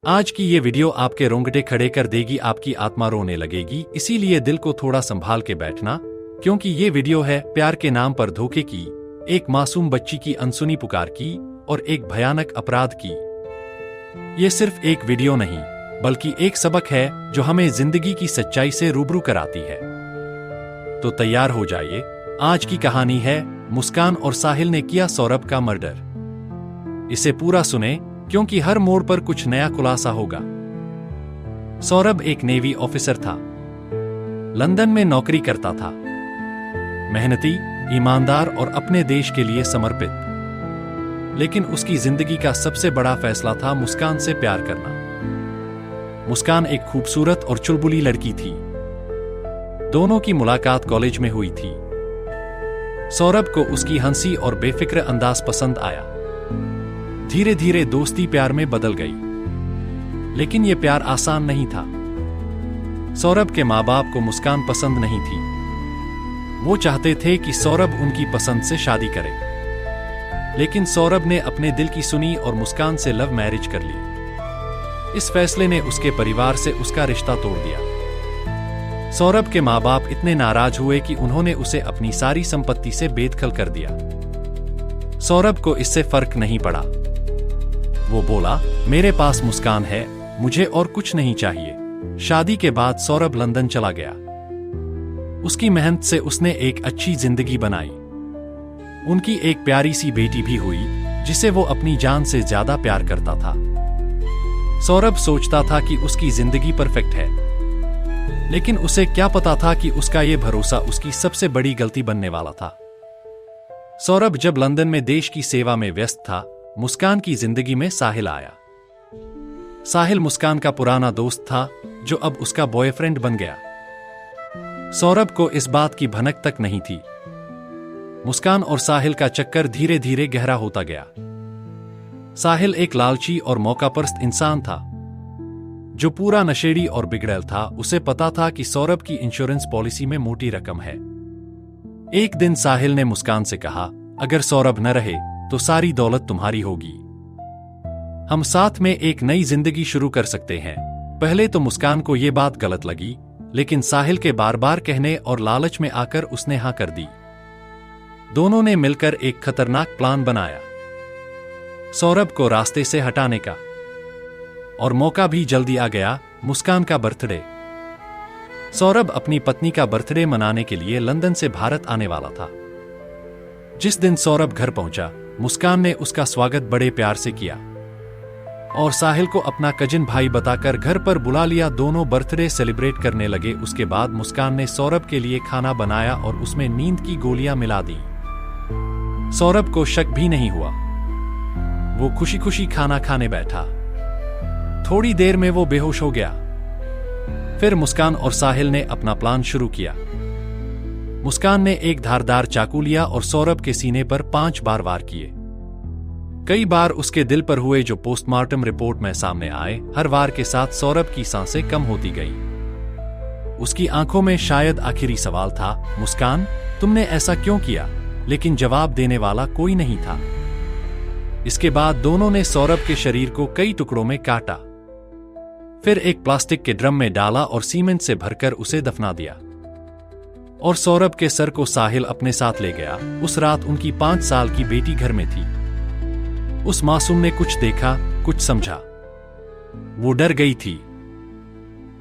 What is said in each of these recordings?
आज की ये वीडियो आपके रोंगटे खड़े कर देगी, आपकी आत्मा रोने लगेगी, इसीलिए दिल को थोड़ा संभाल के बैठना, क्योंकि ये वीडियो है प्यार के नाम पर धोखे की, एक मासूम बच्ची की अनसुनी पुकार की और एक भयानक अपराध की। ये सिर्फ एक वीडियो नहीं, बल्कि एक सबक है जो हमें जिंदगी की सच्चाई से रूबरू कराती है। तो तैयार हो जाइए, आज की कहानी है मुस्कान और साहिल ने किया सौरभ का मर्डर। इसे पूरा सुने, क्योंकि हर मोड़ पर कुछ नया खुलासा होगा। सौरभ एक नेवी ऑफिसर था, लंदन में नौकरी करता था। मेहनती, ईमानदार और अपने देश के लिए समर्पित। लेकिन उसकी जिंदगी का सबसे बड़ा फैसला था मुस्कान से प्यार करना। मुस्कान एक खूबसूरत और चुलबुली लड़की थी। दोनों की मुलाकात कॉलेज में हुई थी। सौरभ को उसकी हंसी और बेफिक्र अंदाज पसंद आया। धीरे धीरे दोस्ती प्यार में बदल गई। लेकिन यह प्यार आसान नहीं था। सौरभ के माँ बाप को मुस्कान पसंद नहीं थी। वो चाहते थे कि सौरभ उनकी पसंद से शादी करे। लेकिन सौरभ ने अपने दिल की सुनी और मुस्कान से लव मैरिज कर ली। इस फैसले ने उसके परिवार से उसका रिश्ता तोड़ दिया। सौरभ के माँ बाप इतने नाराज हुए कि उन्होंने उसे अपनी सारी संपत्ति से बेदखल कर दिया। सौरभ को इससे फर्क नहीं पड़ा। वो बोला, मेरे पास मुस्कान है, मुझे और कुछ नहीं चाहिए। शादी के बाद सौरभ लंदन चला गया। उसकी मेहनत से उसने एक अच्छी जिंदगी बनाई। उनकी एक प्यारी सी बेटी भी हुई, जिसे वो अपनी जान से ज्यादा प्यार करता था। सौरभ सोचता था कि उसकी जिंदगी परफेक्ट है, लेकिन उसे क्या पता था कि उसका ये भरोसा उसकी सबसे बड़ी गलती बनने वाला था। सौरभ जब लंदन में देश की सेवा में व्यस्त था, मुस्कान की जिंदगी में साहिल आया। साहिल मुस्कान का पुराना दोस्त था, जो अब उसका बॉयफ्रेंड बन गया। सौरभ को इस बात की भनक तक नहीं थी। मुस्कान और साहिल का चक्कर धीरे धीरे गहरा होता गया। साहिल एक लालची और मौकापरस्त इंसान था, जो पूरा नशेड़ी और बिगड़ैल था। उसे पता था कि सौरभ की इंश्योरेंस पॉलिसी में मोटी रकम है। एक दिन साहिल ने मुस्कान से कहा, अगर सौरभ न रहे तो सारी दौलत तुम्हारी होगी। हम साथ में एक नई जिंदगी शुरू कर सकते हैं। पहले तो मुस्कान को यह बात गलत लगी, लेकिन साहिल के बार बार कहने और लालच में आकर उसने हाँ कर दी। दोनों ने मिलकर एक खतरनाक प्लान बनाया, सौरभ को रास्ते से हटाने का। और मौका भी जल्दी आ गया, मुस्कान का बर्थडे। सौरभ अपनी पत्नी का बर्थडे मनाने के लिए लंदन से भारत आने वाला था। जिस दिन सौरभ घर पहुंचा, मुस्कान ने उसका स्वागत बड़े प्यार से किया और साहिल को अपना कजिन भाई बताकर घर पर बुला लिया। दोनों बर्थडे सेलिब्रेट करने लगे। उसके बाद मुस्कान ने सौरभ के लिए खाना बनाया और उसमें नींद की गोलियां मिला दी। सौरभ को शक भी नहीं हुआ। वो खुशी खुशी खाना खाने बैठा। थोड़ी देर में वो बेहोश हो गया। फिर मुस्कान और साहिल ने अपना प्लान शुरू किया। मुस्कान ने एक धारदार चाकू लिया और सौरभ के सीने पर 5 बार वार किए। कई बार उसके दिल पर हुए, जो पोस्टमार्टम रिपोर्ट में सामने आए। हर वार के साथ सौरभ की सांसें कम होती गई। उसकी आंखों में शायद आखिरी सवाल था, मुस्कान, तुमने ऐसा क्यों किया? लेकिन जवाब देने वाला कोई नहीं था। इसके बाद दोनों ने सौरभ के शरीर को कई टुकड़ों में काटा। फिर एक प्लास्टिक के ड्रम में डाला और सीमेंट से भरकर उसे दफना दिया। और सौरभ के सर को साहिल अपने साथ ले गया। उस रात उनकी 5 साल की बेटी घर में थी। उस मासूम ने कुछ देखा, कुछ समझा। वो डर गई थी।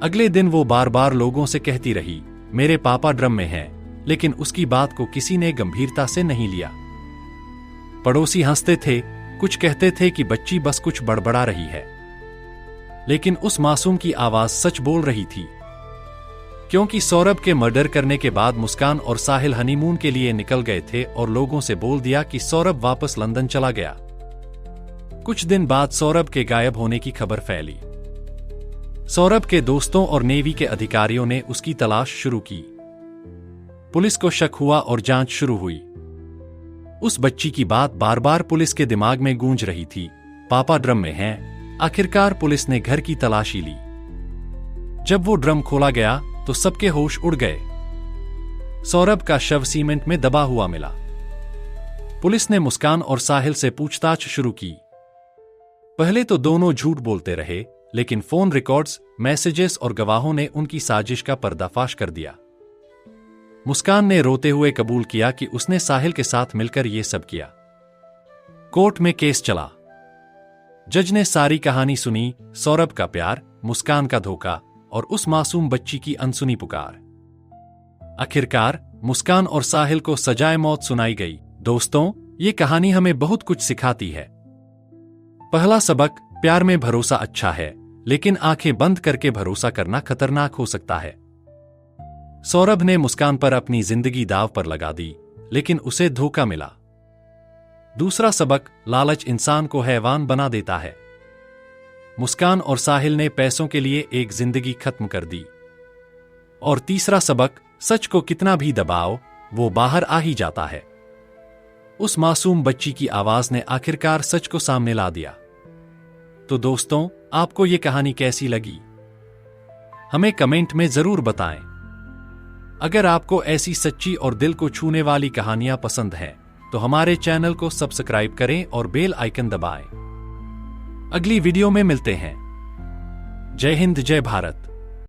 अगले दिन वो बार बार लोगों से कहती रही, मेरे पापा ड्रम में हैं, लेकिन उसकी बात को किसी ने गंभीरता से नहीं लिया। पड़ोसी हंसते थे, कुछ कहते थे कि बच्ची बस कुछ बड़बड़ा रही है। लेकिन उस मासूम की आवाज सच बोल रही थी, क्योंकि सौरभ के मर्डर करने के बाद मुस्कान और साहिल हनीमून के लिए निकल गए थे और लोगों से बोल दिया कि सौरभ वापस लंदन चला गया। कुछ दिन बाद सौरभ के गायब होने की खबर फैली। सौरभ के दोस्तों और नेवी के अधिकारियों ने उसकी तलाश शुरू की। पुलिस को शक हुआ और जांच शुरू हुई। उस बच्ची की बात बार बार पुलिस के दिमाग में गूंज रही थी, पापा ड्रम में हैं। आखिरकार पुलिस ने घर की तलाशी ली। जब वो ड्रम खोला गया तो सबके होश उड़ गए। सौरभ का शव सीमेंट में दबा हुआ मिला। पुलिस ने मुस्कान और साहिल से पूछताछ शुरू की। पहले तो दोनों झूठ बोलते रहे, लेकिन फोन रिकॉर्ड्स, मैसेजेस और गवाहों ने उनकी साजिश का पर्दाफाश कर दिया। मुस्कान ने रोते हुए कबूल किया कि उसने साहिल के साथ मिलकर यह सब किया। कोर्ट में केस चला। जज ने सारी कहानी सुनी, सौरभ का प्यार, मुस्कान का धोखा और उस मासूम बच्ची की अनसुनी पुकार। आखिरकार मुस्कान और साहिल को सजाए मौत सुनाई गई। दोस्तों, ये कहानी हमें बहुत कुछ सिखाती है। पहला सबक, प्यार में भरोसा अच्छा है, लेकिन आंखें बंद करके भरोसा करना खतरनाक हो सकता है। सौरभ ने मुस्कान पर अपनी जिंदगी दांव पर लगा दी, लेकिन उसे धोखा मिला। दूसरा सबक, लालच इंसान को हैवान बना देता है। मुस्कान और साहिल ने पैसों के लिए एक जिंदगी खत्म कर दी। और तीसरा सबक, सच को कितना भी दबाओ, वो बाहर आ ही जाता है। उस मासूम बच्ची की आवाज ने आखिरकार सच को सामने ला दिया। तो दोस्तों, आपको ये कहानी कैसी लगी? हमें कमेंट में जरूर बताएं। अगर आपको ऐसी सच्ची और दिल को छूने वाली कहानियां पसंद हैं, तो हमारे चैनल को सब्सक्राइब करें और बेल आइकन दबाएं। अगली वीडियो में मिलते हैं। जय हिंद, जय भारत।